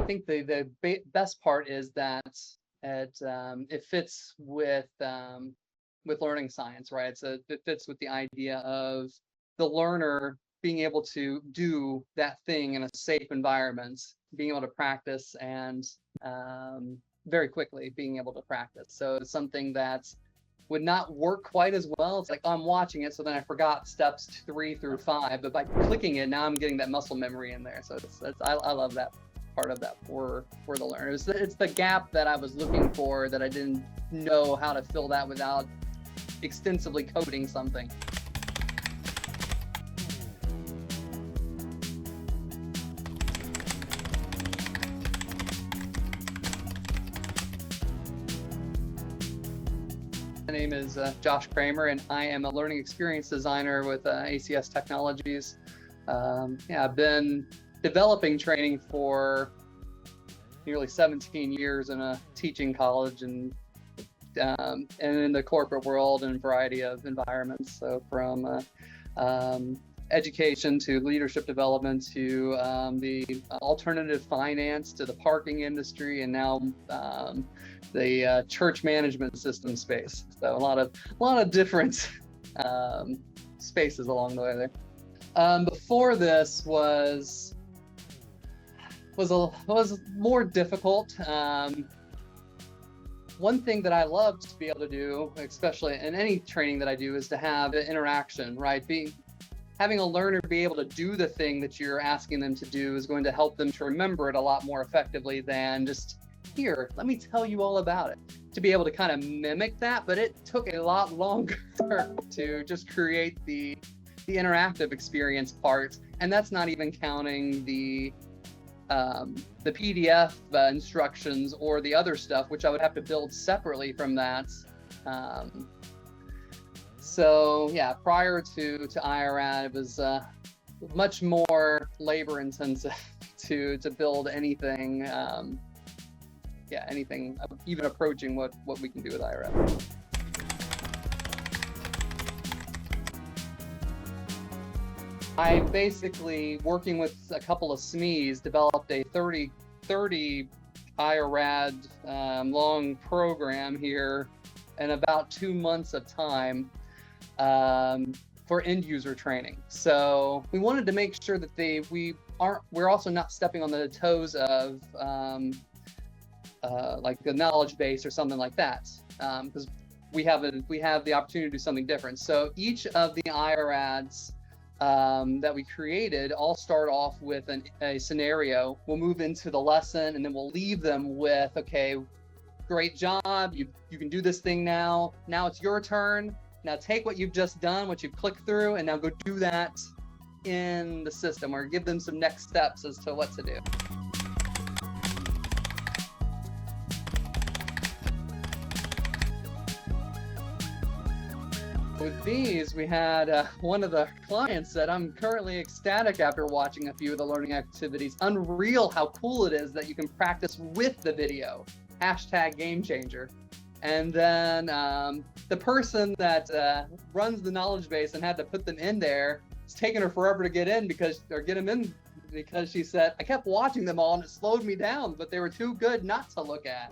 think the best part is that it fits with learning science, right? So it fits with the idea of the learner being able to do that thing in a safe environment, being able to practice, and very quickly being able to practice. So it's something that would not work quite as well. It's like, oh, I'm watching it, so then I forgot steps 3 through 5, but by clicking it, now I'm getting that muscle memory in there. So I love that part of that for the learner. It's the gap that I was looking for, that I didn't know how to fill that without extensively coding something. My name is Josh Cramer, and I am a learning experience designer with ACS Technologies. I've been developing training for nearly 17 years in a teaching college and in the corporate world in a variety of environments. So from education to leadership development to the alternative finance to the parking industry, and now the church management system space. So a lot of different spaces along the way there. Before this was more difficult. One thing that I love to be able to do, especially in any training that I do, is to have an interaction, right? Having a learner be able to do the thing that you're asking them to do is going to help them to remember it a lot more effectively than just, here, let me tell you all about it. To be able to kind of mimic that, but it took a lot longer to just create the interactive experience part. And that's not even counting the PDF instructions or the other stuff, which I would have to build separately from that. So yeah, prior to iorad, it was much more labor intensive to build anything. Anything even approaching what we can do with iorad. I basically, working with a couple of SMEs, developed a 30 iorad long program here in about 2 months of time for end user training. So we wanted to make sure that we're also not stepping on the toes of like the knowledge base or something like that, because we have the opportunity to do something different. So each of the iorads that we created all start off with a scenario. We'll move into the lesson, and then we'll leave them with, okay, great job, you can do this thing now it's your turn. Now take what you've just done, what you've clicked through, and now go do that in the system, or give them some next steps as to what to do. With these, we had one of the clients said, I'm currently ecstatic after watching a few of the learning activities. Unreal how cool it is that you can practice with the video. #GameChanger. And then the person that runs the knowledge base and had to put them in there, it's taken her forever to get them in because she said, I kept watching them all and it slowed me down, but they were too good not to look at.